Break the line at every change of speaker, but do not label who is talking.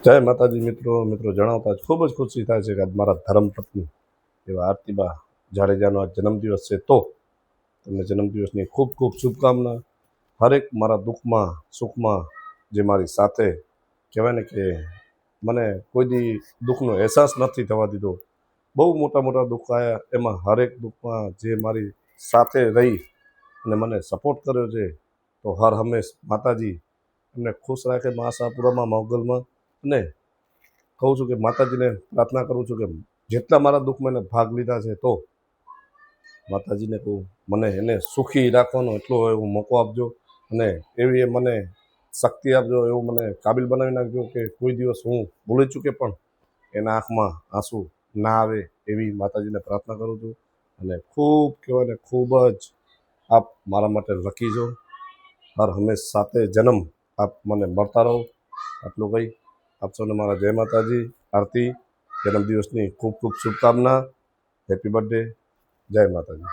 જય માતાજી મિત્રો જણાવતા જ ખૂબ જ ખુશી થાય છે કે આજ મારા ધર્મપત્ની એવા આરતીબા જાડેજાનો આજ જન્મદિવસ છે, તો તમને જન્મદિવસની ખૂબ ખૂબ શુભકામના। હરેક મારા દુઃખમાં સુખમાં જે મારી સાથે કહેવાય ને કે મને કોઈ દી દુઃખનો અહેસાસ નથી થવા દીધો। બહુ મોટા મોટા દુઃખ આવ્યા, એમાં હરેક દુઃખમાં જે મારી સાથે રહી અને મને સપોર્ટ કર્યો છે, તો હર હંમેશ માતાજી એમને ખુશ રાખે મા આશાપુરામાં મોગલમાં। અને કહું છું કે માતાજીને પ્રાર્થના કરું છું કે જેટલા મારા દુઃખમાં એને ભાગ લીધા છે, તો માતાજીને કહું મને એને સુખી રાખવાનો એટલો એવો મોકો આપજો અને એવી એ મને શક્તિ આપજો, એવું મને કાબિલ બનાવી નાખજો કે કોઈ દિવસ હું ભૂલી ચૂકે પણ એના આંખમાં આંસુ ના આવે, એવી માતાજીને પ્રાર્થના કરું છું। અને ખૂબ કહેવાય ને ખૂબ જ આપ મારા માટે લકી છો, હર હંમેશ સાથે જન્મ આપ મને મળતા રહો। આટલું કહી આપ સૌને મારા જય માતાજી। આરતી જન્મદિવસની ખૂબ ખૂબ શુભકામના। હેપી બર્થડે, જય માતાજી।